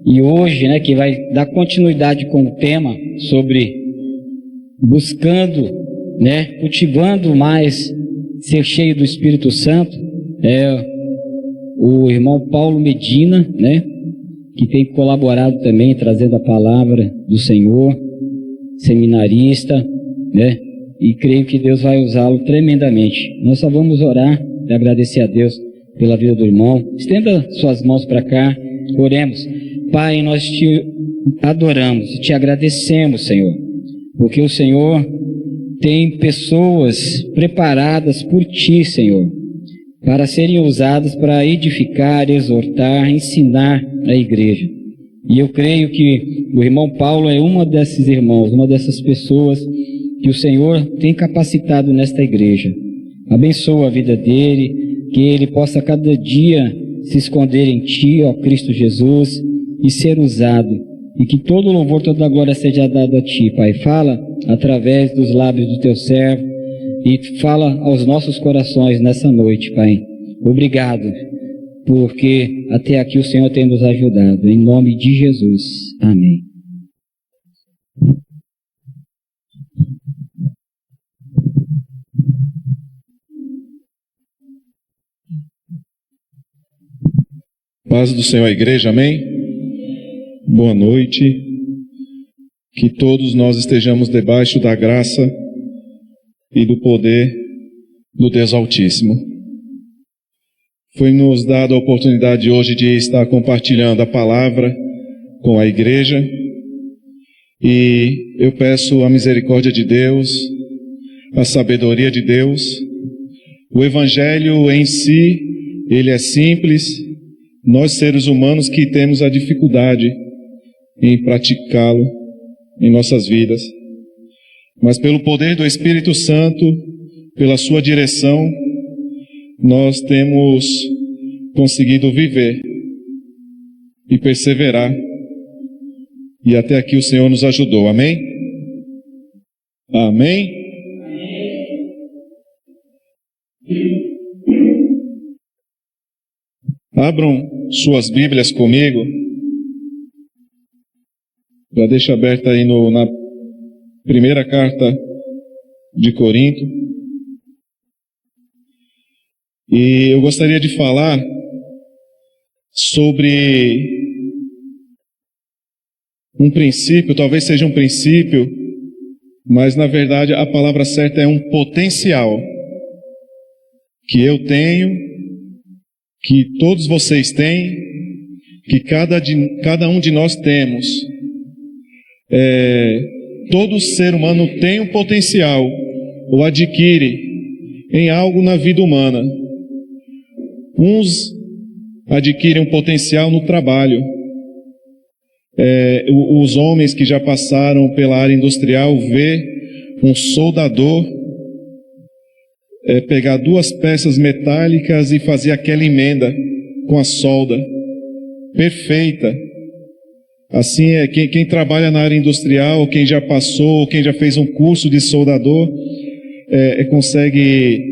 E hoje, né, que vai dar continuidade com o tema sobre buscando, né, cultivando mais ser cheio do Espírito Santo, o irmão Paulo Medina, né, que tem colaborado também, trazendo a palavra do Senhor, seminarista, né, e creio que Deus vai usá-lo tremendamente. Nós só vamos orar e agradecer a Deus pela vida do irmão. Estenda suas mãos para cá, oremos. Pai, nós te adoramos, te agradecemos, Senhor, porque o Senhor tem pessoas preparadas por ti, Senhor, para serem usadas para edificar, exortar, ensinar a igreja. E eu creio que o irmão Paulo é uma desses irmãos, uma dessas pessoas que o Senhor tem capacitado nesta igreja. Abençoa a vida dele, que ele possa cada dia se esconder em ti, ó Cristo Jesus, e ser usado. E que todo louvor, toda a glória seja dado a ti, Pai. Fala através dos lábios do teu servo e fala aos nossos corações nessa noite, Pai. Obrigado, porque até aqui o Senhor tem nos ajudado. Em nome de Jesus. Amém. Paz do Senhor à igreja, amém? Boa noite. Que todos nós estejamos debaixo da graça e do poder do Deus Altíssimo. Foi-nos dada a oportunidade hoje de estar compartilhando a palavra com a igreja e eu peço a misericórdia de Deus, a sabedoria de Deus. O Evangelho em si, ele é simples. Nós, seres humanos, que temos a dificuldade em praticá-lo em nossas vidas. Mas pelo poder do Espírito Santo, pela sua direção, nós temos conseguido viver e perseverar. E até aqui o Senhor nos ajudou. Amém? Amém? Abram suas Bíblias comigo. Já deixa aberta aí na primeira carta de Corinto. E eu gostaria de falar sobre um princípio, talvez seja um princípio, mas na verdade a palavra certa é um potencial que eu tenho, que todos vocês têm, que cada um de nós temos. Todo ser humano tem um potencial, ou adquire em algo na vida humana. Uns adquirem um potencial no trabalho. Os homens que já passaram pela área industrial vê um soldador pegar duas peças metálicas e fazer aquela emenda com a solda perfeita. Assim quem trabalha na área industrial, quem já passou, quem já fez um curso de soldador, consegue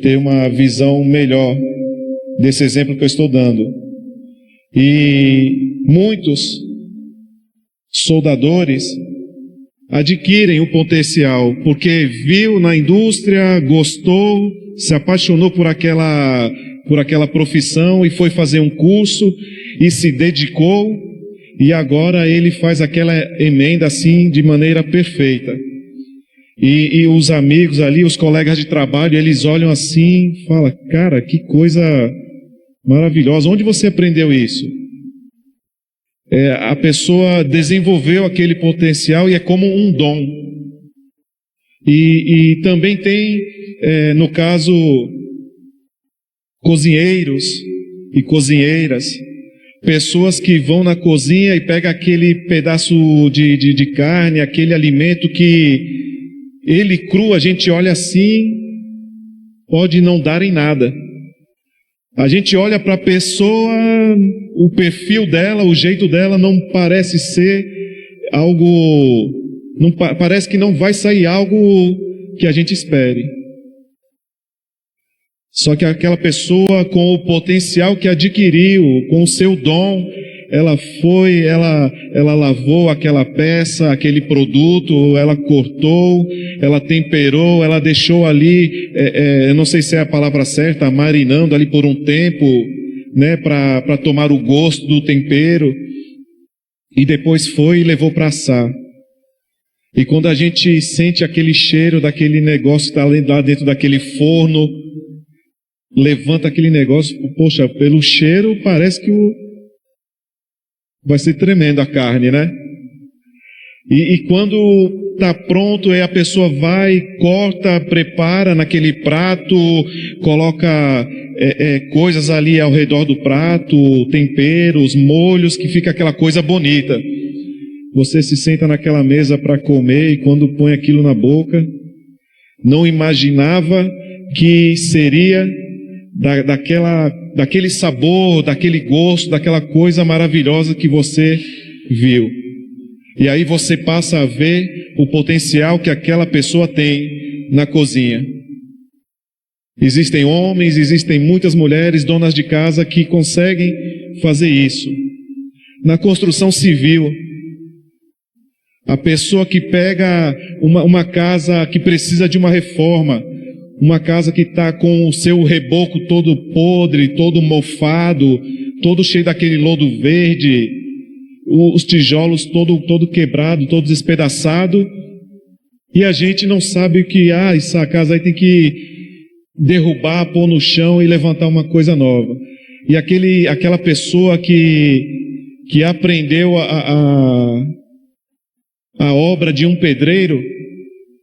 ter uma visão melhor desse exemplo que eu estou dando. E muitos soldadores adquirem o potencial porque viu na indústria, gostou, se apaixonou por aquela profissão e foi fazer um curso e se dedicou, e agora ele faz aquela emenda assim de maneira perfeita. E os amigos ali, os colegas de trabalho, eles olham assim e falam: cara, que coisa maravilhosa, onde você aprendeu isso? A pessoa desenvolveu aquele potencial e é como um dom. E também tem, no caso, cozinheiros e cozinheiras, pessoas que vão na cozinha e pegam aquele pedaço de carne, aquele alimento que ele cru, a gente olha assim, pode não dar em nada. A gente olha para a pessoa, o perfil dela, o jeito dela não parece ser algo, parece que não vai sair algo que a gente espere. Só que aquela pessoa com o potencial que adquiriu, com o seu dom, ela foi, ela lavou aquela peça, aquele produto, ela cortou, ela temperou, ela deixou ali, eu não sei se é a palavra certa, marinando ali por um tempo, né, para tomar o gosto do tempero, e depois foi e levou para assar. E quando a gente sente aquele cheiro daquele negócio que está lá dentro daquele forno, levanta aquele negócio, poxa, pelo cheiro parece que vai ser tremendo a carne, né? E quando está pronto, a pessoa vai, corta, prepara naquele prato, coloca coisas ali ao redor do prato, temperos, molhos, que fica aquela coisa bonita. Você se senta naquela mesa para comer e quando põe aquilo na boca, não imaginava que seria daquele sabor, daquele gosto, daquela coisa maravilhosa que você viu. E aí você passa a ver o potencial que aquela pessoa tem na cozinha. Existem homens, existem muitas mulheres, donas de casa, que conseguem fazer isso. Na construção civil, a pessoa que pega uma casa que precisa de uma reforma, uma casa que está com o seu reboco todo podre, todo mofado, todo cheio daquele lodo verde, os tijolos todo quebrado, todo despedaçado, e a gente não sabe o que, essa casa aí tem que derrubar, pôr no chão e levantar uma coisa nova. E aquela pessoa que aprendeu a obra de um pedreiro,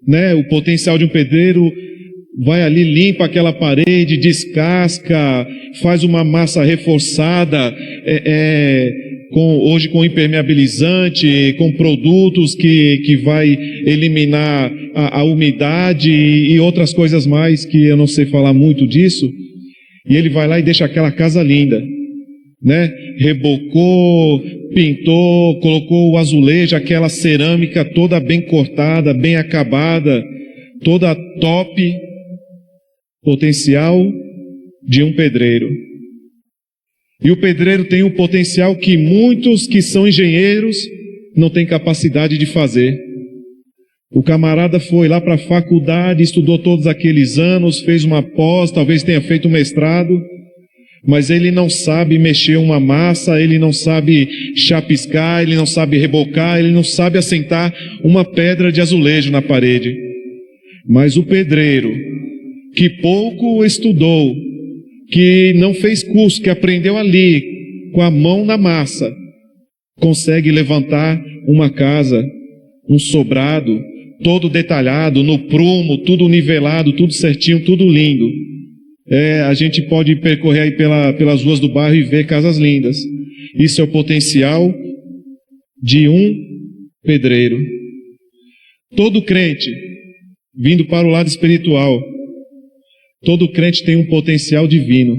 né, o potencial de um pedreiro, vai ali, limpa aquela parede, descasca, faz uma massa reforçada, hoje com impermeabilizante, com produtos que vai eliminar a umidade e outras coisas mais que eu não sei falar muito disso. E ele vai lá e deixa aquela casa linda, né? Rebocou, pintou, colocou o azulejo, aquela cerâmica toda bem cortada, bem acabada, toda top. Potencial de um pedreiro. E o pedreiro tem um potencial que muitos que são engenheiros não têm capacidade de fazer. O camarada foi lá para a faculdade, estudou todos aqueles anos, fez uma pós, talvez tenha feito um mestrado, mas ele não sabe mexer uma massa, ele não sabe chapiscar, ele não sabe rebocar, ele não sabe assentar uma pedra de azulejo na parede. Mas o pedreiro, que pouco estudou, que não fez curso, que aprendeu ali, com a mão na massa, consegue levantar uma casa, um sobrado, todo detalhado, no prumo, tudo nivelado, tudo certinho, tudo lindo. A gente pode percorrer aí pelas ruas do bairro e ver casas lindas. Isso é o potencial de um pedreiro. Todo crente, vindo para o lado espiritual, todo crente tem um potencial divino.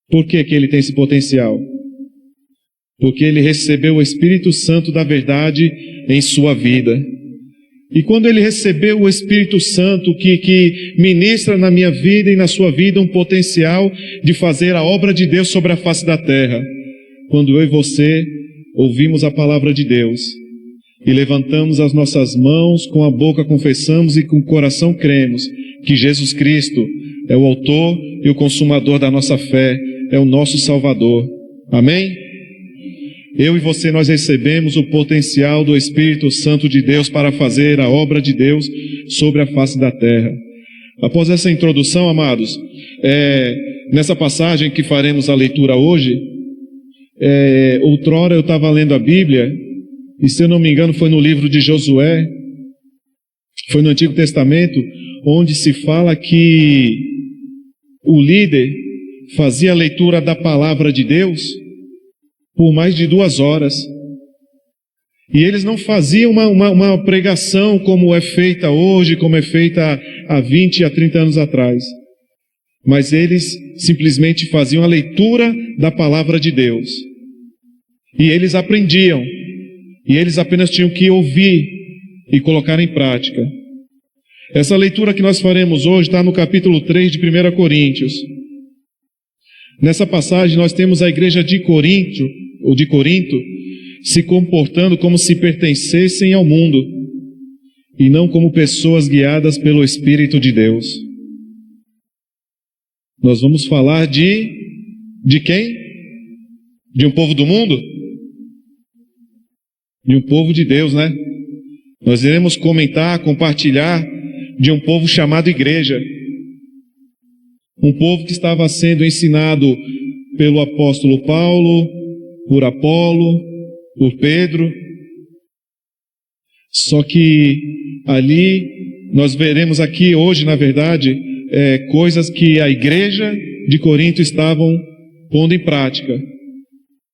Por que ele tem esse potencial? Porque ele recebeu o Espírito Santo da verdade em sua vida. E quando ele recebeu o Espírito Santo que ministra na minha vida e na sua vida um potencial de fazer a obra de Deus sobre a face da terra, quando eu e você ouvimos a palavra de Deus e levantamos as nossas mãos, com a boca confessamos e com o coração cremos que Jesus Cristo é o autor e o consumador da nossa fé, é o nosso Salvador. Amém? Eu e você, nós recebemos o potencial do Espírito Santo de Deus para fazer a obra de Deus sobre a face da terra. Após essa introdução, amados, nessa passagem que faremos a leitura hoje, outrora eu estava lendo a Bíblia, e se eu não me engano foi no livro de Josué, foi no Antigo Testamento, onde se fala que o líder fazia a leitura da palavra de Deus por mais de 2 horas. E eles não faziam uma pregação como é feita hoje, como é feita há 20 e há 30 anos atrás. Mas eles simplesmente faziam a leitura da palavra de Deus. E eles aprendiam. E eles apenas tinham que ouvir e colocar em prática. Essa leitura que nós faremos hoje está no capítulo 3 de 1 Coríntios. Nessa passagem nós temos a igreja de Corinto, se comportando como se pertencessem ao mundo e não como pessoas guiadas pelo Espírito de Deus. Nós vamos falar de quem? De um povo do mundo? De um povo de Deus, né? Nós iremos comentar, compartilhar de um povo chamado igreja. Um povo que estava sendo ensinado pelo apóstolo Paulo, por Apolo, por Pedro. Só que ali nós veremos aqui hoje, na verdade, coisas que a igreja de Corinto estavam pondo em prática.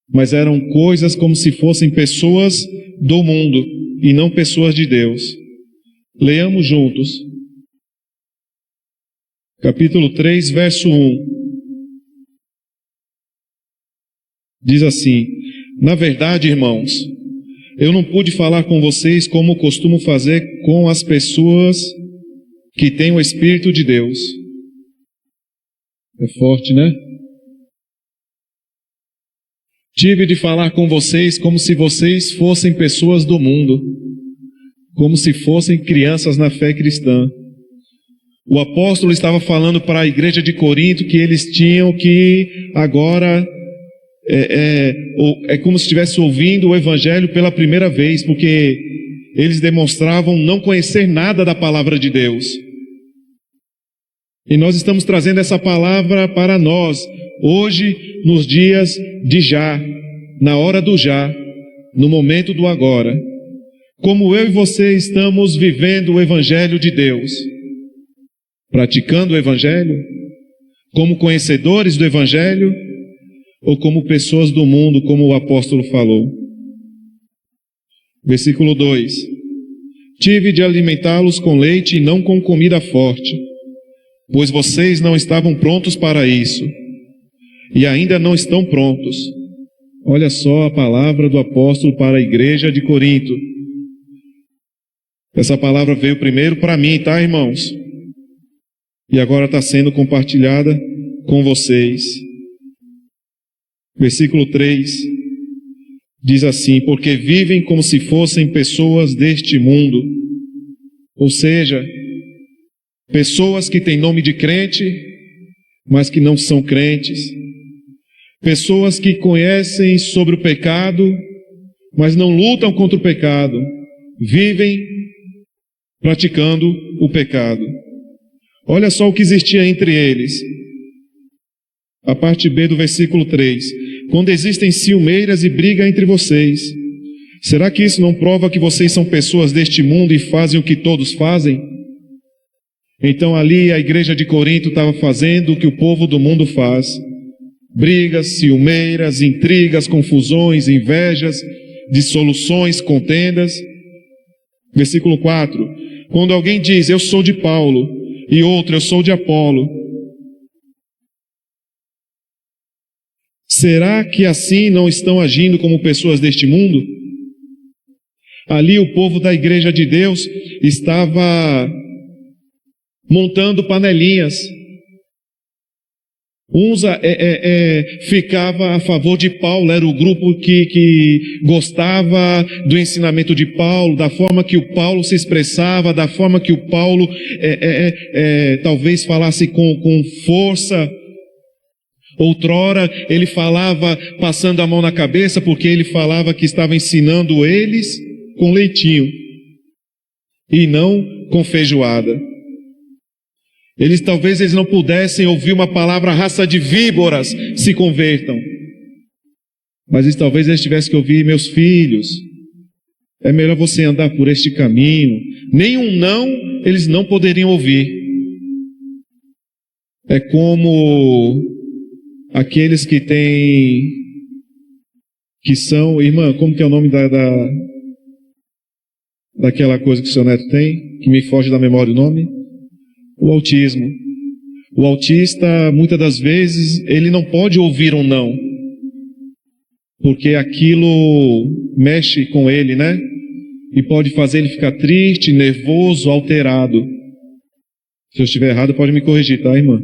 Mas eram coisas como se fossem pessoas do mundo e não pessoas de Deus. Leamos juntos. Capítulo 3, verso 1. Diz assim: na verdade, irmãos, eu não pude falar com vocês como costumo fazer com as pessoas que têm o Espírito de Deus. É forte, né? Tive de falar com vocês como se vocês fossem pessoas do mundo, como se fossem crianças na fé cristã. O apóstolo estava falando para a igreja de Corinto que eles tinham que agora, como se estivesse ouvindo o evangelho pela primeira vez, porque eles demonstravam não conhecer nada da palavra de Deus. E nós estamos trazendo essa palavra para nós, hoje, nos dias de já, na hora do já, no momento do agora. Como eu e você estamos vivendo o evangelho de Deus? Praticando o evangelho? Como conhecedores do evangelho? Ou como pessoas do mundo, como o apóstolo falou? Versículo 2. Tive de alimentá-los com leite e não com comida forte, pois vocês não estavam prontos para isso, e ainda não estão prontos. Olha só a palavra do apóstolo para a igreja de Corinto. Essa palavra veio primeiro para mim, tá, irmãos? E agora está sendo compartilhada com vocês. Versículo 3 diz assim: porque vivem como se fossem pessoas deste mundo. Ou seja, pessoas que têm nome de crente, mas que não são crentes. Pessoas que conhecem sobre o pecado, mas não lutam contra o pecado. Vivem praticando o pecado. Olha só o que existia entre eles. A parte B do versículo 3. Quando existem ciumeiras e briga entre vocês, será que isso não prova que vocês são pessoas deste mundo e fazem o que todos fazem? Então ali a igreja de Corinto estava fazendo o que o povo do mundo faz. Brigas, ciumeiras, intrigas, confusões, invejas, dissoluções, contendas. Versículo 4. Quando alguém diz, eu sou de Paulo, e outro, eu sou de Apolo, será que assim não estão agindo como pessoas deste mundo? Ali o povo da igreja de Deus estava montando panelinhas. Uns ficava a favor de Paulo, era o grupo que gostava do ensinamento de Paulo, da forma que o Paulo se expressava, da forma que o Paulo talvez falasse com força. Outrora ele falava passando a mão na cabeça, porque ele falava que estava ensinando eles com leitinho e não com feijoada. Talvez eles não pudessem ouvir uma palavra, raça de víboras, se convertam. Mas talvez eles tivessem que ouvir, meus filhos, é melhor você andar por este caminho. Nenhum não, eles não poderiam ouvir. É como aqueles que são, irmã, como que é o nome daquela coisa que o seu neto tem, que me foge da memória o nome? O autismo. O autista, muitas das vezes, ele não pode ouvir um não, porque aquilo mexe com ele, né? E pode fazer ele ficar triste, nervoso, alterado. Se eu estiver errado, pode me corrigir, tá, irmã?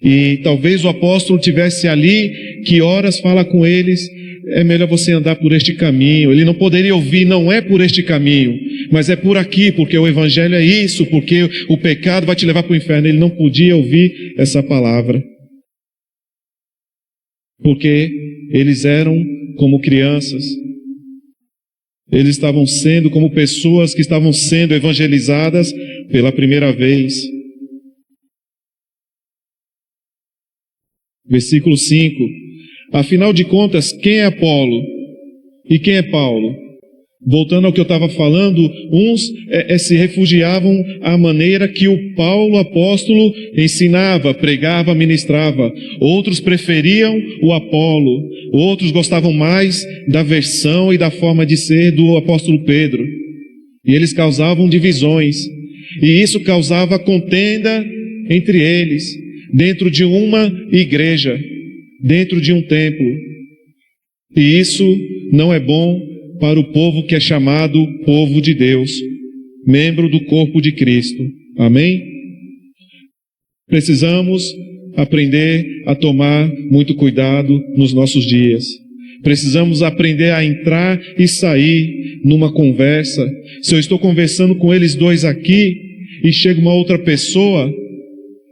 E talvez o apóstolo tivesse ali, que horas fala com eles, é melhor você andar por este caminho. Ele não poderia ouvir, não é por este caminho, mas é por aqui, porque o evangelho é isso, porque o pecado vai te levar para o inferno. Ele não podia ouvir essa palavra, porque eles eram como crianças. Eles estavam sendo como pessoas que estavam sendo evangelizadas pela primeira vez. Versículo 5. Afinal de contas, quem é Apolo e quem é Paulo? Voltando ao que eu estava falando, uns se refugiavam à maneira que o Paulo, apóstolo, ensinava, pregava, ministrava. Outros preferiam o Apolo. Outros gostavam mais da versão e da forma de ser do apóstolo Pedro. E eles causavam divisões. E isso causava contenda entre eles, dentro de uma igreja, dentro de um templo. E isso não é bom para o povo que é chamado povo de Deus, membro do corpo de Cristo. Amém? Precisamos aprender a tomar muito cuidado nos nossos dias. Precisamos aprender a entrar e sair numa conversa. Se eu estou conversando com eles dois aqui e chega uma outra pessoa,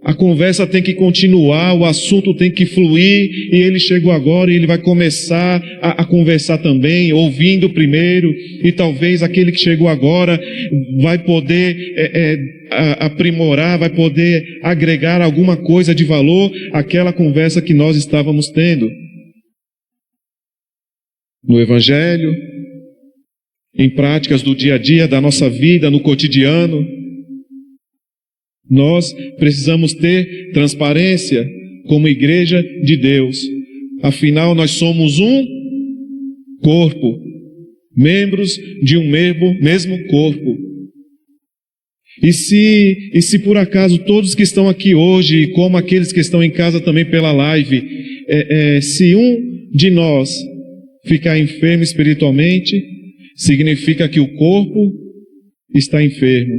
a conversa tem que continuar, o assunto tem que fluir, e ele chegou agora e ele vai começar a conversar também, ouvindo primeiro, e talvez aquele que chegou agora vai poder aprimorar, vai poder agregar alguma coisa de valor àquela conversa que nós estávamos tendo. No Evangelho, em práticas do dia a dia, da nossa vida, no cotidiano, nós precisamos ter transparência como igreja de Deus. Afinal, nós somos um corpo, membros de um mesmo corpo. E se por acaso todos que estão aqui hoje, como aqueles que estão em casa também pela live, se um de nós ficar enfermo espiritualmente, significa que o corpo está enfermo.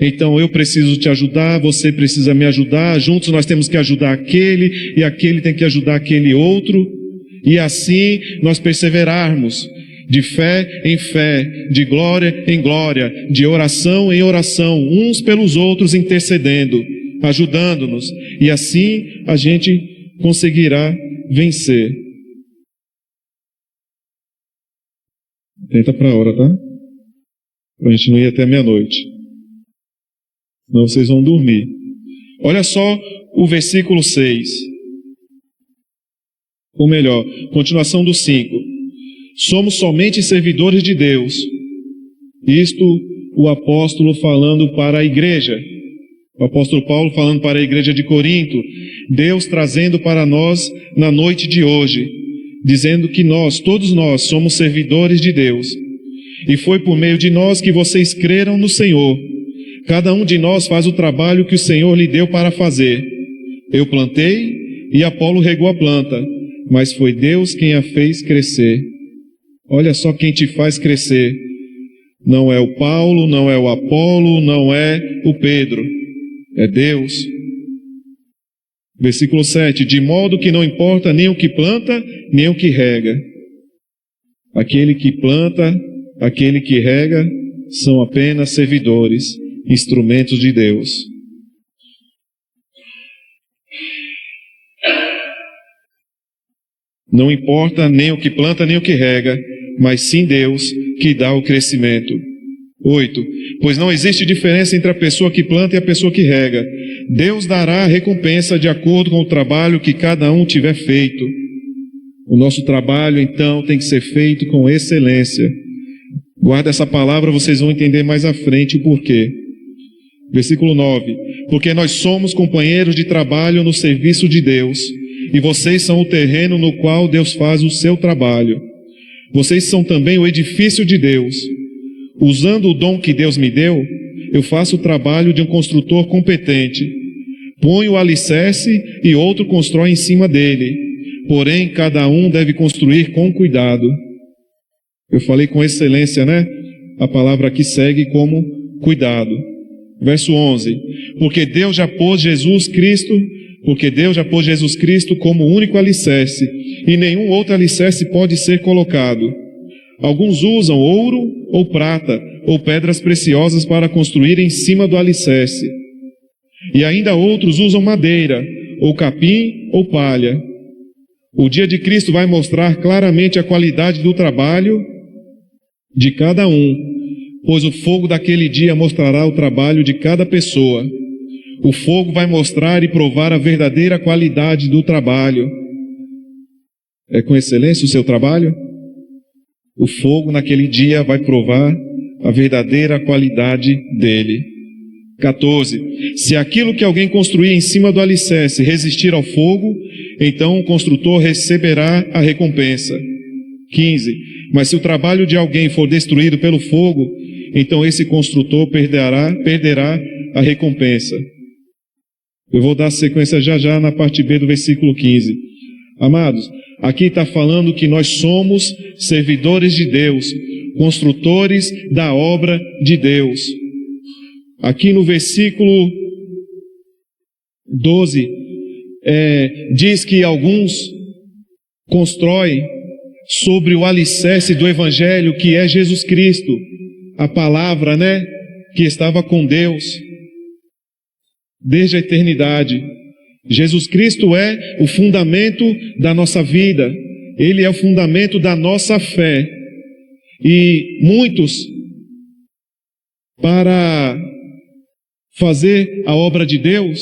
Então eu preciso te ajudar, você precisa me ajudar, juntos nós temos que ajudar aquele, e aquele tem que ajudar aquele outro, e assim nós perseverarmos, de fé em fé, de glória em glória, de oração em oração, uns pelos outros intercedendo, ajudando-nos, e assim a gente conseguirá vencer. Tenta para a hora, tá? Para a gente não ir até meia-noite. Senão vocês vão dormir. Olha só o versículo 6. Ou melhor, continuação do 5. Somos somente servidores de Deus. Isto o apóstolo falando para a igreja. O apóstolo Paulo falando para a igreja de Corinto. Deus trazendo para nós na noite de hoje, dizendo que nós, todos nós, somos servidores de Deus. E foi por meio de nós que vocês creram no Senhor. Cada um de nós faz o trabalho que o Senhor lhe deu para fazer. Eu plantei e Apolo regou a planta, mas foi Deus quem a fez crescer. Olha só quem te faz crescer. Não é o Paulo, não é o Apolo, não é o Pedro. É Deus. Versículo 7. De modo que não importa nem o que planta, nem o que rega. Aquele que planta, aquele que rega, são apenas servidores, instrumentos de Deus. Não importa nem o que planta nem o que rega, mas sim Deus que dá o crescimento. 8. Pois não existe diferença entre a pessoa que planta e a pessoa que rega. Deus dará a recompensa de acordo com o trabalho que cada um tiver feito. O nosso trabalho, então, tem que ser feito com excelência. Guarda essa palavra, vocês vão entender mais à frente o porquê. Versículo 9. Porque nós somos companheiros de trabalho no serviço de Deus, e vocês são o terreno no qual Deus faz o seu trabalho. Vocês são também o edifício de Deus. Usando o dom que Deus me deu, eu faço o trabalho de um construtor competente. Ponho o alicerce e outro constrói em cima dele. Porém, cada um deve construir com cuidado. Eu falei com excelência, né? A palavra aqui segue como cuidado. Verso 11. Porque Deus já pôs Jesus Cristo porque Deus já pôs Jesus Cristo como único alicerce, e nenhum outro alicerce pode ser colocado. Alguns usam ouro ou prata, ou pedras preciosas para construir em cima do alicerce. E ainda outros usam madeira, ou capim, ou palha. O dia de Cristo vai mostrar claramente a qualidade do trabalho de cada um, pois o fogo daquele dia mostrará o trabalho de cada pessoa. O fogo vai mostrar e provar a verdadeira qualidade do trabalho. É com excelência o seu trabalho? O fogo naquele dia vai provar a verdadeira qualidade dele. 14. Se aquilo que alguém construir em cima do alicerce resistir ao fogo, então o construtor receberá a recompensa. 15. Mas se o trabalho de alguém for destruído pelo fogo, então esse construtor perderá a recompensa. Eu vou dar sequência já na parte B do versículo 15. Amados, aqui está falando que nós somos servidores de Deus, construtores da obra de Deus. Aqui no versículo 12, diz que alguns constroem sobre o alicerce do Evangelho, que é Jesus Cristo, a palavra, que estava com Deus desde a eternidade. Jesus Cristo é o fundamento da nossa vida, Ele é o fundamento da nossa fé. E muitos, para fazer a obra de Deus,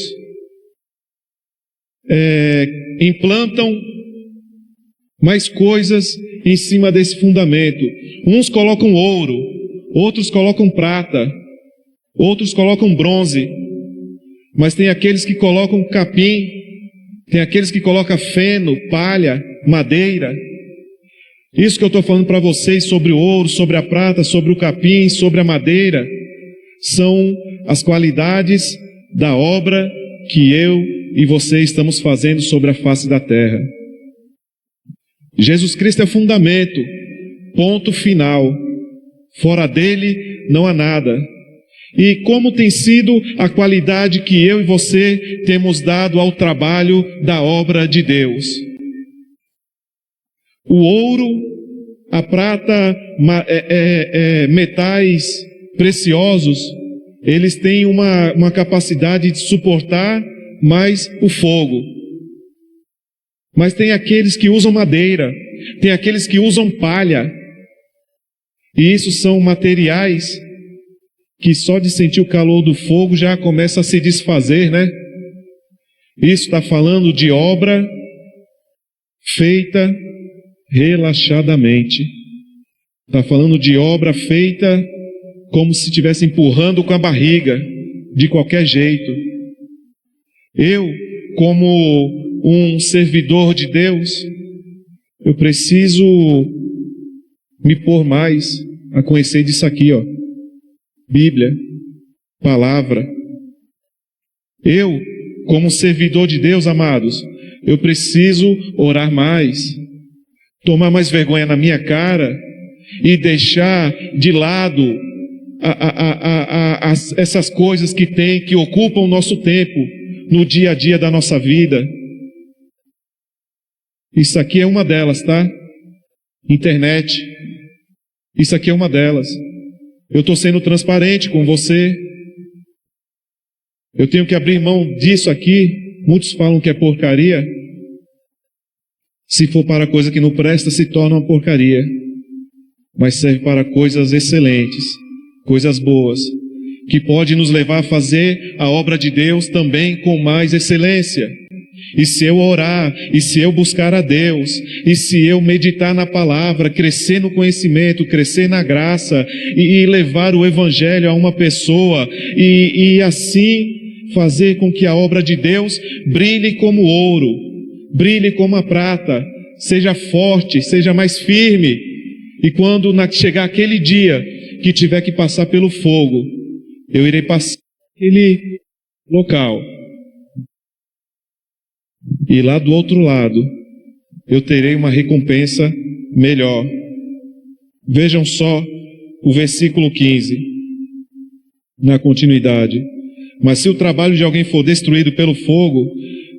implantam mais coisas em cima desse fundamento. Uns colocam ouro, outros colocam prata, outros colocam bronze, mas tem aqueles que colocam capim, tem aqueles que colocam feno, palha, madeira. Isso que eu estou falando para vocês sobre o ouro, sobre a prata, sobre o capim, sobre a madeira, são as qualidades da obra que eu e você estamos fazendo sobre a face da terra. Jesus Cristo é fundamento, ponto final. Fora dele não há nada. E como tem sido a qualidade que eu e você temos dado ao trabalho da obra de Deus? O ouro, a prata, metais preciosos, eles têm uma capacidade de suportar mais o fogo. Mas tem aqueles que usam madeira, tem aqueles que usam palha. E isso são materiais que só de sentir o calor do fogo já começa a se desfazer, Isso está falando de obra feita relaxadamente. Está falando de obra feita como se estivesse empurrando com a barriga, de qualquer jeito. Eu, como um servidor de Deus, eu preciso me pôr mais a conhecer disso aqui, Bíblia, palavra. Eu, como servidor de Deus, amados, eu preciso orar mais, tomar mais vergonha na minha cara e deixar de lado essas coisas que ocupam o nosso tempo no dia a dia da nossa vida. Isso aqui é uma delas, tá? Internet. Isso aqui é uma delas. Eu estou sendo transparente com você. Eu tenho que abrir mão disso aqui. Muitos falam que é porcaria. Se for para coisa que não presta, se torna uma porcaria. Mas serve para coisas excelentes, coisas boas, que pode nos levar a fazer a obra de Deus também com mais excelência. E se eu orar, e se eu buscar a Deus, e se eu meditar na palavra, crescer no conhecimento, crescer na graça, e levar o Evangelho a uma pessoa, e assim fazer com que a obra de Deus brilhe como ouro, brilhe como a prata, seja forte, seja mais firme, e quando chegar aquele dia que tiver que passar pelo fogo, eu irei passar aquele local. E lá do outro lado, eu terei uma recompensa melhor. Vejam só o versículo 15, na continuidade. Mas se o trabalho de alguém for destruído pelo fogo,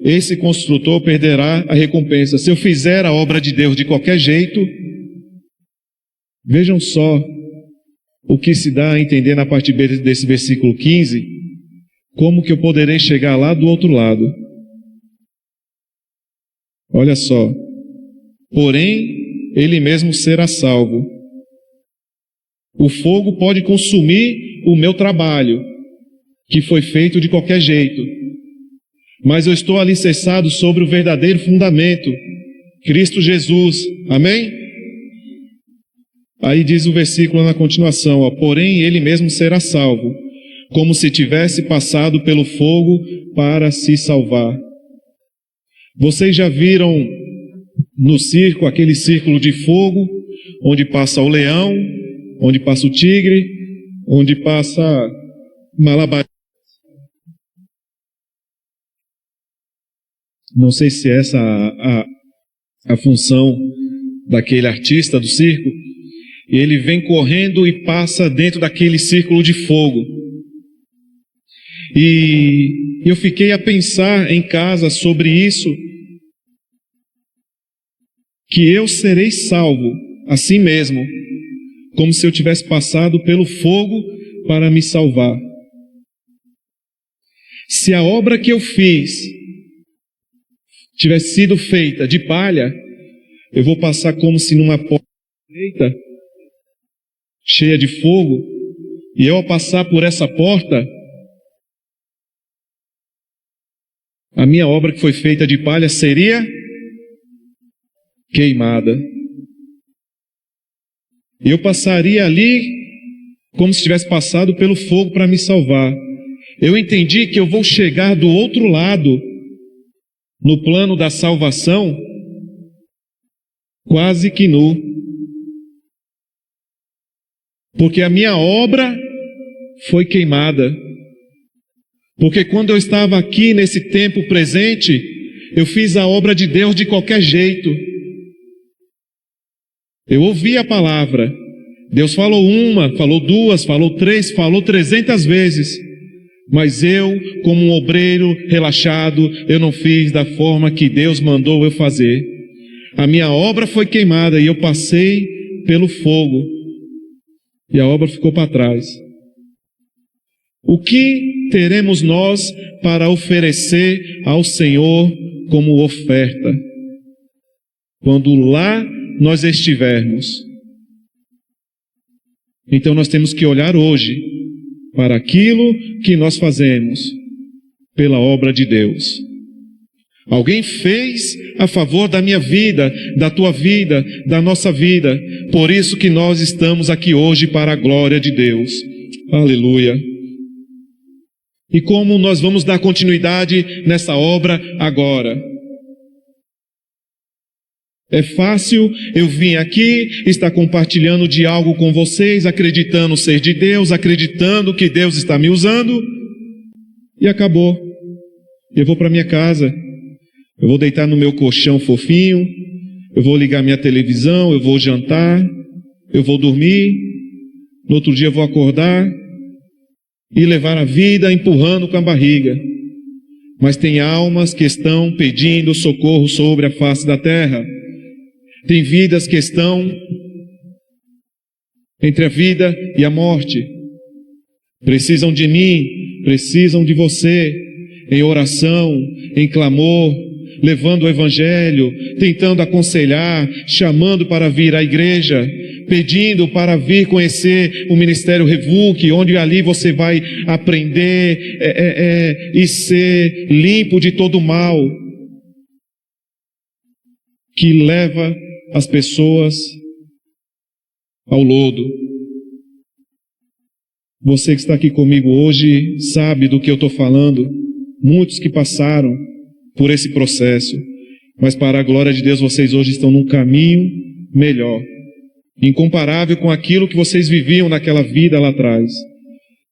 esse construtor perderá a recompensa. Se eu fizer a obra de Deus de qualquer jeito, vejam só o que se dá a entender na parte B desse versículo 15, como que eu poderei chegar lá do outro lado. Olha só. Porém, ele mesmo será salvo. O fogo pode consumir o meu trabalho, que foi feito de qualquer jeito. Mas eu estou alicerçado sobre o verdadeiro fundamento, Cristo Jesus. Amém? Aí diz o versículo na continuação, ó, porém ele mesmo será salvo, como se tivesse passado pelo fogo para se salvar. Vocês já viram no circo, aquele círculo de fogo, onde passa o leão, onde passa o tigre, onde passa malabar. Não sei se essa a função daquele artista do circo. E ele vem correndo e passa dentro daquele círculo de fogo. E eu fiquei a pensar em casa sobre isso, que eu serei salvo assim mesmo, como se eu tivesse passado pelo fogo para me salvar. Se a obra que eu fiz tivesse sido feita de palha, eu vou passar como se numa porta estreita, cheia de fogo, e eu ao passar por essa porta, a minha obra que foi feita de palha seria queimada. Eu passaria ali como se tivesse passado pelo fogo para me salvar. Eu entendi que eu vou chegar do outro lado, no plano da salvação, quase que nu. Porque a minha obra foi queimada. Porque quando eu estava aqui nesse tempo presente, eu fiz a obra de Deus de qualquer jeito. Eu ouvi a palavra. Deus falou uma, falou duas, falou três, falou 300 vezes. Mas eu, como um obreiro relaxado, eu não fiz da forma que Deus mandou eu fazer. A minha obra foi queimada e eu passei pelo fogo. E a obra ficou para trás. O que teremos nós para oferecer ao Senhor como oferta, quando lá nós estivermos? Então nós temos que olhar hoje para aquilo que nós fazemos pela obra de Deus. Alguém fez a favor da minha vida, da tua vida, da nossa vida. Por isso que nós estamos aqui hoje para a glória de Deus. Aleluia. E como nós vamos dar continuidade nessa obra agora? É fácil eu vir aqui, estar compartilhando de algo com vocês, acreditando ser de Deus, acreditando que Deus está me usando, e acabou. Eu vou para minha casa, eu vou deitar no meu colchão fofinho, eu vou ligar minha televisão, eu vou jantar, eu vou dormir, no outro dia eu vou acordar e levar a vida empurrando com a barriga. Mas tem almas que estão pedindo socorro sobre a face da terra. Tem vidas que estão entre a vida e a morte. Precisam de mim, precisam de você, em oração, em clamor, levando o Evangelho, tentando aconselhar, chamando para vir à igreja, pedindo para vir conhecer o Ministério Revuc, onde ali você vai aprender e ser limpo de todo o mal que leva as pessoas ao lodo. Você que está aqui comigo hoje sabe do que eu estou falando. Muitos que passaram por esse processo, mas para a glória de Deus vocês hoje estão num caminho melhor, incomparável com aquilo que vocês viviam naquela vida lá atrás.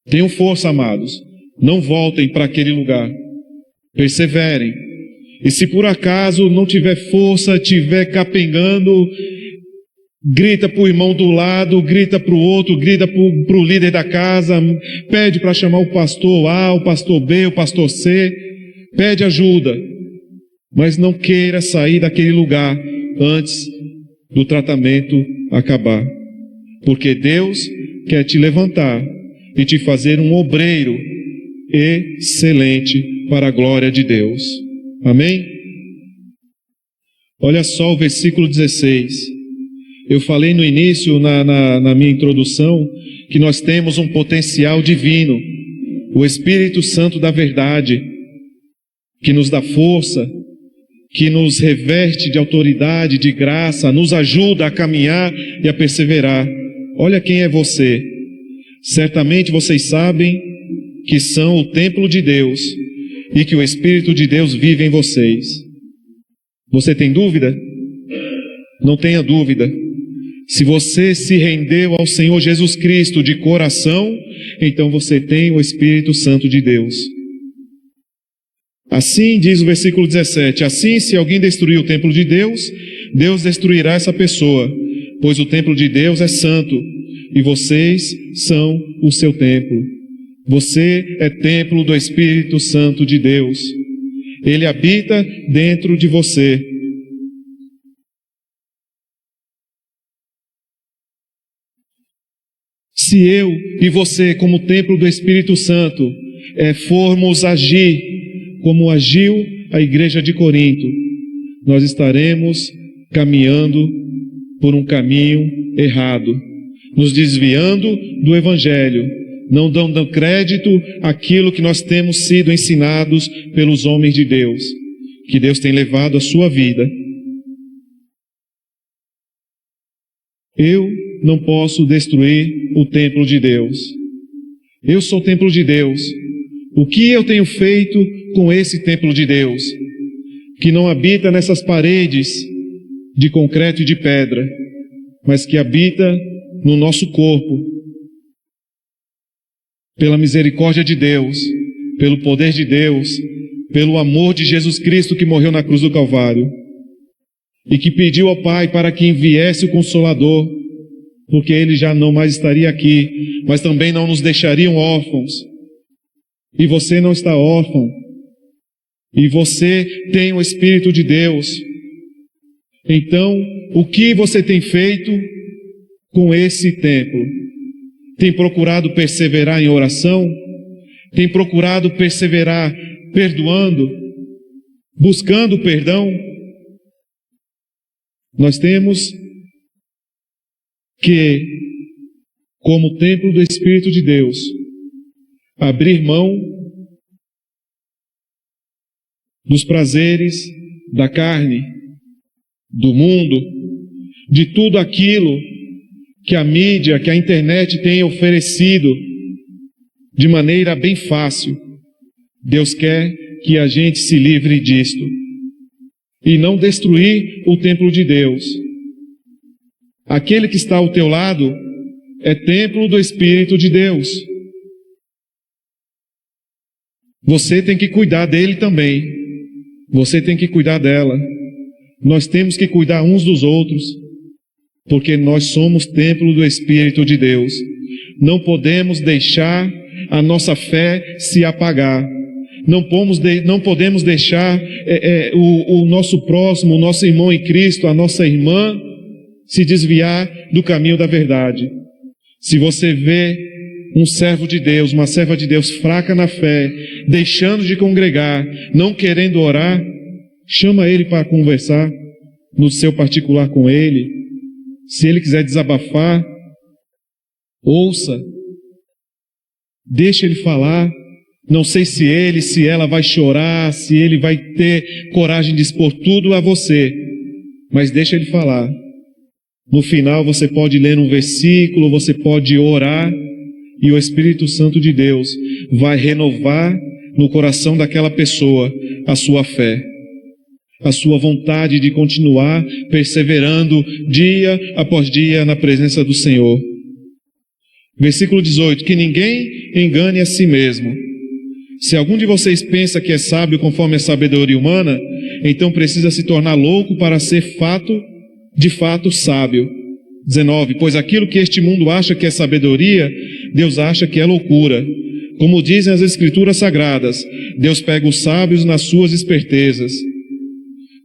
Tenham força, amados, não voltem para aquele lugar, perseverem, e se por acaso não tiver força, estiver capengando, grita para o irmão do lado, grita para o outro, grita para o líder da casa, pede para chamar o pastor A, o pastor B, o pastor C, pede ajuda, Mas não queira sair daquele lugar antes do tratamento acabar. Porque Deus quer te levantar e te fazer um obreiro excelente para a glória de Deus. Amém? Olha só o versículo 16. Eu falei no início, na minha introdução, que nós temos um potencial divino, o Espírito Santo da verdade, que nos dá força, que nos reveste de autoridade, de graça, nos ajuda a caminhar e a perseverar. Olha quem é você. Certamente vocês sabem que são o templo de Deus e que o Espírito de Deus vive em vocês. Você tem dúvida? Não tenha dúvida. Se você se rendeu ao Senhor Jesus Cristo de coração, então você tem o Espírito Santo de Deus. Assim diz o versículo 17, assim se alguém destruir o templo de Deus, Deus destruirá essa pessoa, pois o templo de Deus é santo, e vocês são o seu templo. Você é templo do Espírito Santo de Deus. Ele habita dentro de você. Se eu e você, como templo do Espírito Santo, formos agir como agiu a igreja de Corinto, nós estaremos caminhando por um caminho errado, nos desviando do Evangelho, não dando crédito àquilo que nós temos sido ensinados pelos homens de Deus, que Deus tem levado à sua vida. Eu não posso destruir o templo de Deus. Eu sou o templo de Deus. O que eu tenho feito com esse templo de Deus, que não habita nessas paredes de concreto e de pedra, mas que habita no nosso corpo, pela misericórdia de Deus, pelo poder de Deus, pelo amor de Jesus Cristo que morreu na cruz do Calvário e que pediu ao Pai para que enviesse o Consolador, porque Ele já não mais estaria aqui, mas também não nos deixariam órfãos. E você não está órfão, e você tem o Espírito de Deus. Então, o que você tem feito com esse templo? Tem procurado perseverar em oração? Tem procurado perseverar perdoando? Buscando perdão? Nós temos que, como templo do Espírito de Deus, abrir mão dos prazeres da carne, do mundo, de tudo aquilo que a mídia, que a internet tem oferecido de maneira bem fácil. Deus quer que a gente se livre disto e não destruir o templo de Deus. Aquele que está ao teu lado é templo do Espírito de Deus. Você tem que cuidar dele também. Você tem que cuidar dela. Nós temos que cuidar uns dos outros, porque nós somos templo do Espírito de Deus. Não podemos deixar a nossa fé se apagar. Não podemos deixar o nosso próximo, o nosso irmão em Cristo, a nossa irmã, se desviar do caminho da verdade. Se você vê um servo de Deus, uma serva de Deus fraca na fé, deixando de congregar, não querendo orar, chama ele para conversar no seu particular com ele. Se ele quiser desabafar, ouça, deixa ele falar. Não sei se ele, se ela vai chorar, se ele vai ter coragem de expor tudo a você, mas deixa ele falar. No final você pode ler um versículo, você pode orar, e o Espírito Santo de Deus vai renovar no coração daquela pessoa a sua fé, a sua vontade de continuar perseverando dia após dia na presença do Senhor. Versículo 18, que ninguém engane a si mesmo. Se algum de vocês pensa que é sábio conforme a sabedoria humana, então precisa se tornar louco para ser de fato sábio. 19, pois aquilo que este mundo acha que é sabedoria, Deus acha que é loucura. Como dizem as Escrituras Sagradas, Deus pega os sábios nas suas espertezas.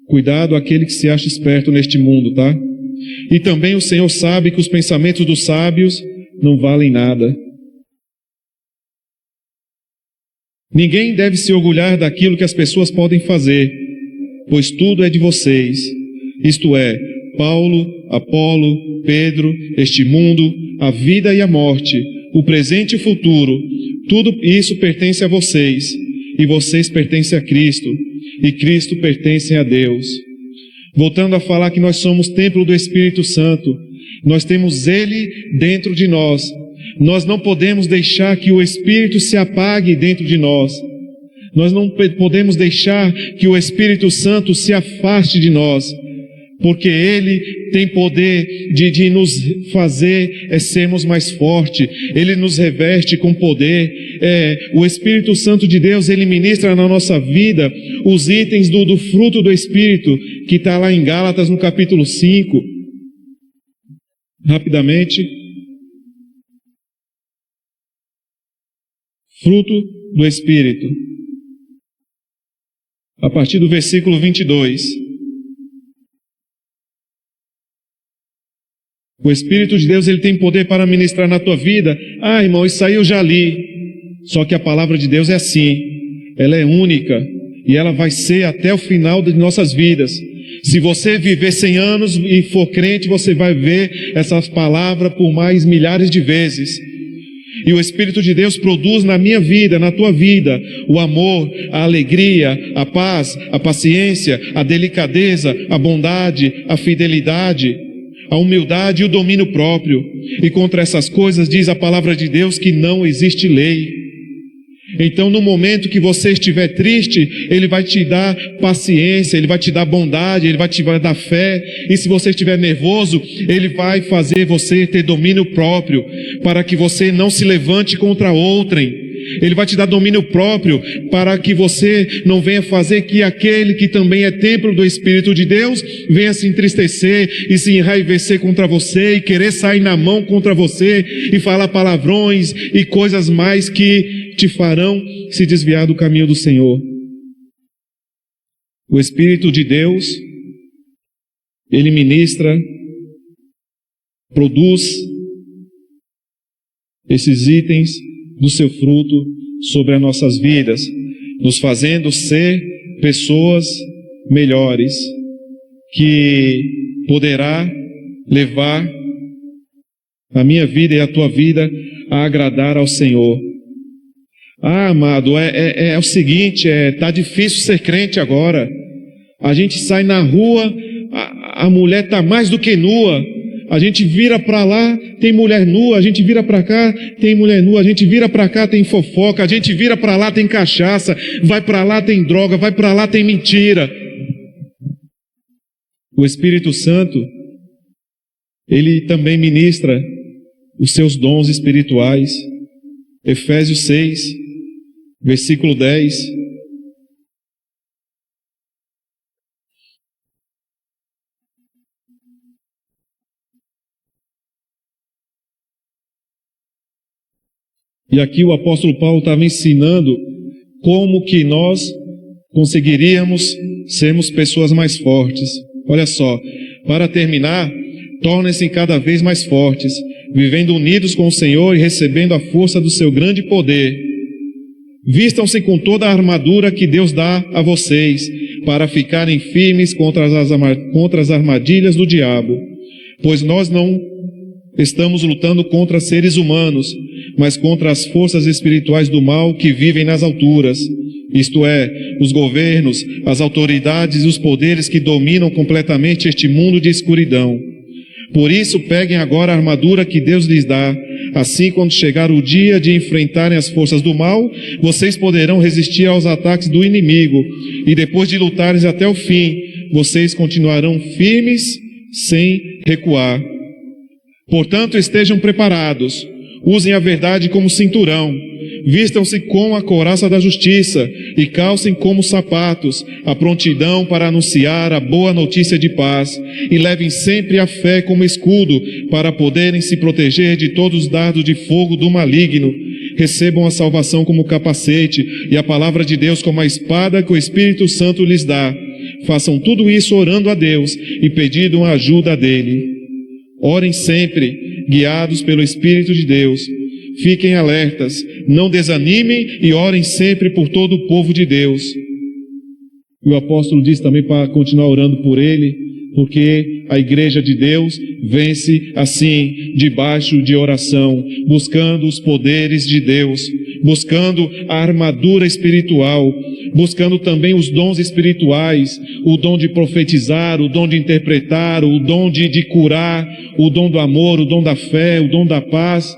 Cuidado aquele que se acha esperto neste mundo, tá? E também o Senhor sabe que os pensamentos dos sábios não valem nada. Ninguém deve se orgulhar daquilo que as pessoas podem fazer, pois tudo é de vocês. Isto é, Paulo, Apolo, Pedro, este mundo, a vida e a morte, o presente e o futuro, tudo isso pertence a vocês, e vocês pertencem a Cristo, e Cristo pertence a Deus. Voltando a falar que nós somos templo do Espírito Santo, nós temos Ele dentro de nós. Nós não podemos deixar que o Espírito se apague dentro de nós. Nós não podemos deixar que o Espírito Santo se afaste de nós, porque Ele tem poder de nos fazer sermos mais fortes. Ele nos reveste com poder. O Espírito Santo de Deus, Ele ministra na nossa vida os itens do fruto do Espírito, que está lá em Gálatas no capítulo 5. Rapidamente. Fruto do Espírito. A partir do versículo 22. O Espírito de Deus, Ele tem poder para ministrar na tua vida. Ah, irmão, isso aí eu já li. Só que a palavra de Deus é assim. Ela é única. E ela vai ser até o final de nossas vidas. Se você viver 100 anos e for crente, você vai ver essas palavras por mais milhares de vezes. E o Espírito de Deus produz na minha vida, na tua vida, o amor, a alegria, a paz, a paciência, a delicadeza, a bondade, a fidelidade, a humildade e o domínio próprio. E contra essas coisas diz a palavra de Deus que não existe lei. Então, no momento que você estiver triste, Ele vai te dar paciência, Ele vai te dar bondade, Ele vai te dar fé. E se você estiver nervoso, Ele vai fazer você ter domínio próprio, para que você não se levante contra outrem. Ele vai te dar domínio próprio, para que você não venha fazer que aquele que também é templo do Espírito de Deus, venha se entristecer e se enraivecer contra você, e querer sair na mão contra você, e falar palavrões e coisas mais que te farão se desviar do caminho do Senhor. O Espírito de Deus, Ele ministra, produz esses itens do seu fruto sobre as nossas vidas, nos fazendo ser pessoas melhores, que poderá levar a minha vida e a tua vida a agradar ao Senhor. Ah, amado, é o seguinte, tá difícil ser crente agora. A gente sai na rua, a mulher tá mais do que nua. A gente vira para lá, tem mulher nua. A gente vira para cá, tem mulher nua. A gente vira para cá, tem fofoca. A gente vira para lá, tem cachaça. Vai para lá, tem droga. Vai para lá, tem mentira. O Espírito Santo, Ele também ministra os seus dons espirituais. Efésios 6, versículo 10. E aqui o apóstolo Paulo estava ensinando como que nós conseguiríamos sermos pessoas mais fortes. Olha só, para terminar, tornem-se cada vez mais fortes, vivendo unidos com o Senhor e recebendo a força do seu grande poder. Vistam-se com toda a armadura que Deus dá a vocês, para ficarem firmes contra as armadilhas do diabo. Pois nós não estamos lutando contra seres humanos, mas contra as forças espirituais do mal que vivem nas alturas, isto é, os governos, as autoridades e os poderes que dominam completamente este mundo de escuridão. Por isso, peguem agora a armadura que Deus lhes dá. Assim, quando chegar o dia de enfrentarem as forças do mal, vocês poderão resistir aos ataques do inimigo. E depois de lutarem até o fim, vocês continuarão firmes sem recuar. Portanto, estejam preparados. Usem a verdade como cinturão. Vistam-se com a couraça da justiça e calcem como sapatos a prontidão para anunciar a boa notícia de paz. E levem sempre a fé como escudo para poderem se proteger de todos os dardos de fogo do maligno. Recebam a salvação como capacete e a palavra de Deus como a espada que o Espírito Santo lhes dá. Façam tudo isso orando a Deus e pedindo a ajuda dele. Orem sempre, guiados pelo Espírito de Deus. Fiquem alertas, não desanimem e orem sempre por todo o povo de Deus. E o apóstolo diz também para continuar orando por ele, porque a igreja de Deus vence assim, debaixo de oração, buscando os poderes de Deus, buscando a armadura espiritual, buscando também os dons espirituais, o dom de profetizar, o dom de interpretar, o dom de curar, o dom do amor, o dom da fé, o dom da paz.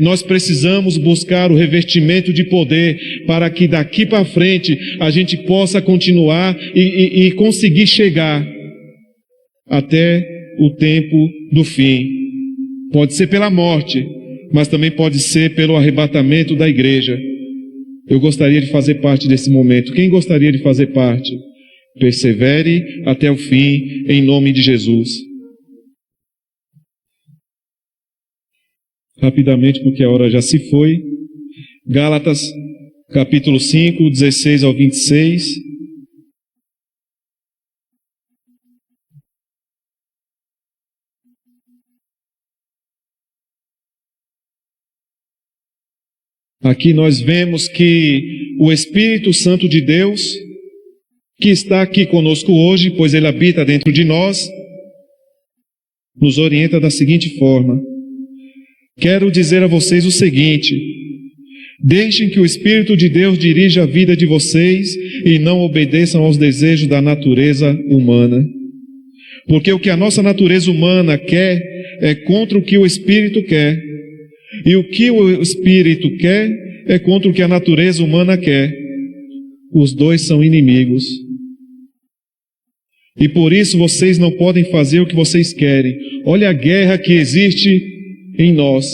Nós precisamos buscar o revestimento de poder para que daqui para frente a gente possa continuar e conseguir chegar até o tempo do fim. Pode ser pela morte, mas também pode ser pelo arrebatamento da igreja. Eu gostaria de fazer parte desse momento. Quem gostaria de fazer parte? Persevere até o fim, em nome de Jesus. Rapidamente, porque a hora já se foi. Gálatas, capítulo 5, 16 ao 26. Aqui nós vemos que o Espírito Santo de Deus, que está aqui conosco hoje, pois Ele habita dentro de nós, nos orienta da seguinte forma: quero dizer a vocês o seguinte: deixem que o Espírito de Deus dirija a vida de vocês e não obedeçam aos desejos da natureza humana. Porque o que a nossa natureza humana quer é contra o que o Espírito quer. E o que o Espírito quer é contra o que a natureza humana quer. Os dois são inimigos. E por isso vocês não podem fazer o que vocês querem. Olha a guerra que existe em nós,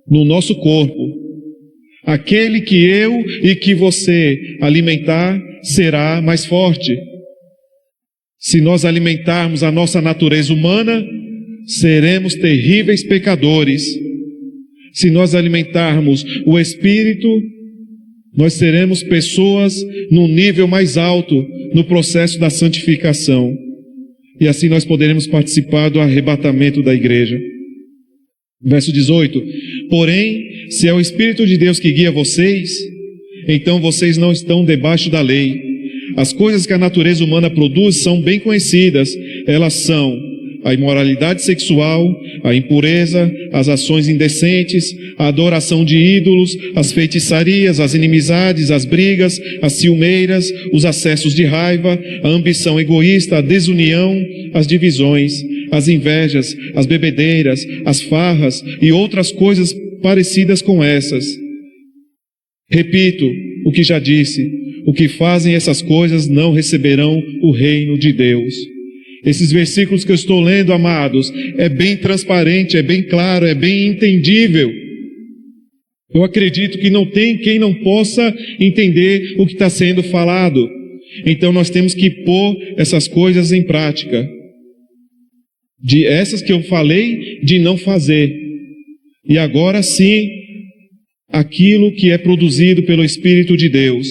no nosso corpo. Aquele que eu e que você alimentar será mais forte. Se nós alimentarmos a nossa natureza humana, seremos terríveis pecadores. Se nós alimentarmos o Espírito, nós seremos pessoas num nível mais alto no processo da santificação. E assim nós poderemos participar do arrebatamento da igreja. Verso 18: porém, se é o Espírito de Deus que guia vocês, então vocês não estão debaixo da lei. As coisas que a natureza humana produz são bem conhecidas. Elas são a imoralidade sexual, a impureza, as ações indecentes, a adoração de ídolos, as feitiçarias, as inimizades, as brigas, as ciumeiras, os acessos de raiva, a ambição egoísta, a desunião, as divisões, as invejas, as bebedeiras, as farras e outras coisas parecidas com essas. Repito o que já disse: o que fazem essas coisas não receberão o reino de Deus. Esses versículos que eu estou lendo, amados, é bem transparente, é bem claro, é bem entendível. Eu acredito que não tem quem não possa entender o que está sendo falado. Então nós temos que pôr essas coisas em prática. De essas que eu falei, de não fazer. E agora sim, aquilo que é produzido pelo Espírito de Deus.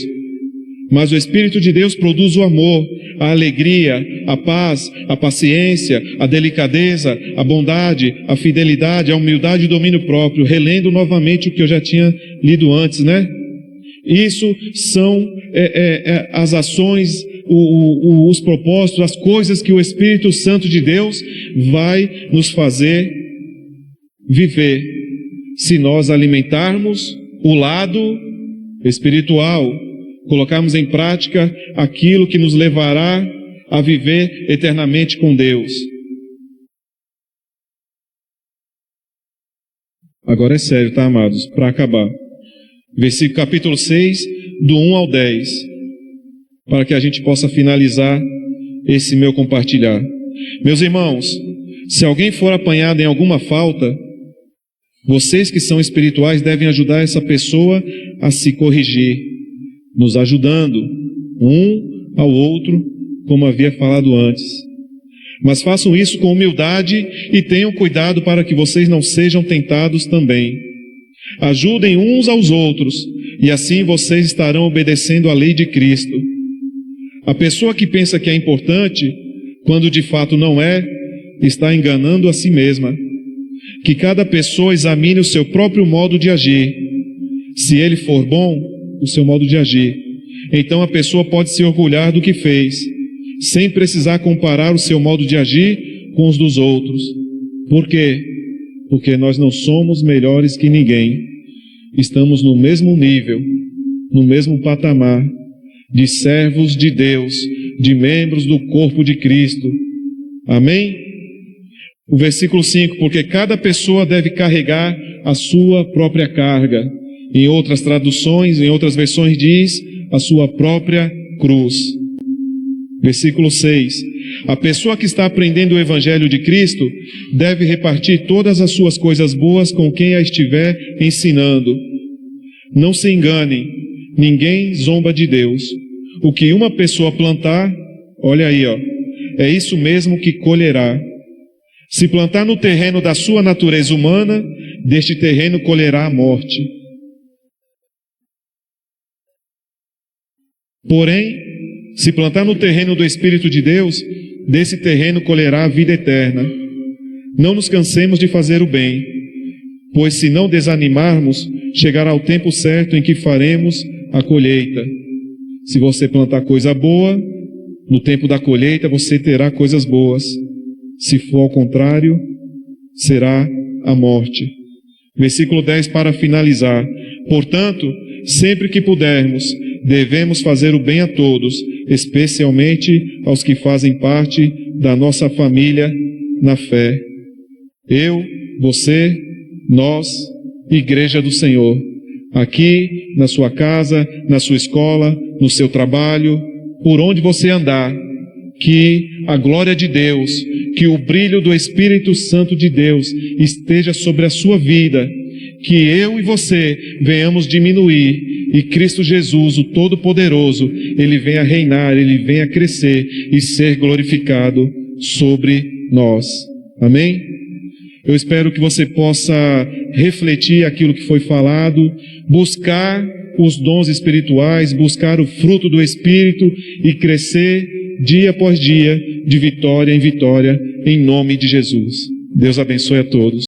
Mas o Espírito de Deus produz o amor, a alegria, a paz, a paciência, a delicadeza, a bondade, a fidelidade, a humildade e o domínio próprio. Relendo novamente o que eu já tinha lido antes, né? Isso são as ações, os propósitos, as coisas que o Espírito Santo de Deus vai nos fazer viver, se nós alimentarmos o lado espiritual, colocarmos em prática aquilo que nos levará a viver eternamente com Deus. Agora é sério, tá, amados? Para acabar. Versículo capítulo 6, do 1 ao 10. Para que a gente possa finalizar esse meu compartilhar. Meus irmãos, se alguém for apanhado em alguma falta, vocês que são espirituais devem ajudar essa pessoa a se corrigir, nos ajudando um ao outro, como havia falado antes. Mas façam isso com humildade e tenham cuidado para que vocês não sejam tentados também. Ajudem uns aos outros, e assim vocês estarão obedecendo à lei de Cristo. A pessoa que pensa que é importante, quando de fato não é, está enganando a si mesma. Que cada pessoa examine o seu próprio modo de agir. Se ele for bom, o seu modo de agir, então a pessoa pode se orgulhar do que fez, sem precisar comparar o seu modo de agir com os dos outros. Por quê? Porque nós não somos melhores que ninguém. Estamos no mesmo nível, no mesmo patamar de servos de Deus, de membros do corpo de Cristo. Amém? O versículo 5, porque cada pessoa deve carregar a sua própria carga. Em outras traduções, em outras versões diz, a sua própria cruz. Versículo 6, a pessoa que está aprendendo o Evangelho de Cristo deve repartir todas as suas coisas boas com quem a estiver ensinando. Não se enganem, ninguém zomba de Deus. O que uma pessoa plantar, olha aí, é isso mesmo que colherá. Se plantar no terreno da sua natureza humana, deste terreno colherá a morte. Porém, se plantar no terreno do Espírito de Deus, desse terreno colherá a vida eterna. Não nos cansemos de fazer o bem, pois se não desanimarmos, chegará o tempo certo em que faremos a colheita. Se você plantar coisa boa, no tempo da colheita você terá coisas boas. Se for ao contrário, será a morte. Versículo 10 para finalizar. Portanto, sempre que pudermos, devemos fazer o bem a todos, especialmente aos que fazem parte da nossa família na fé. Eu, você, nós, Igreja do Senhor, aqui na sua casa, na sua escola, no seu trabalho, por onde você andar, que a glória de Deus, que o brilho do Espírito Santo de Deus esteja sobre a sua vida, que eu e você venhamos diminuir e Cristo Jesus, o Todo-Poderoso, Ele venha reinar, Ele venha crescer e ser glorificado sobre nós. Amém? Eu espero que você possa refletir aquilo que foi falado, buscar os dons espirituais, buscar o fruto do Espírito e crescer dia após dia, de vitória em vitória, em nome de Jesus. Deus abençoe a todos.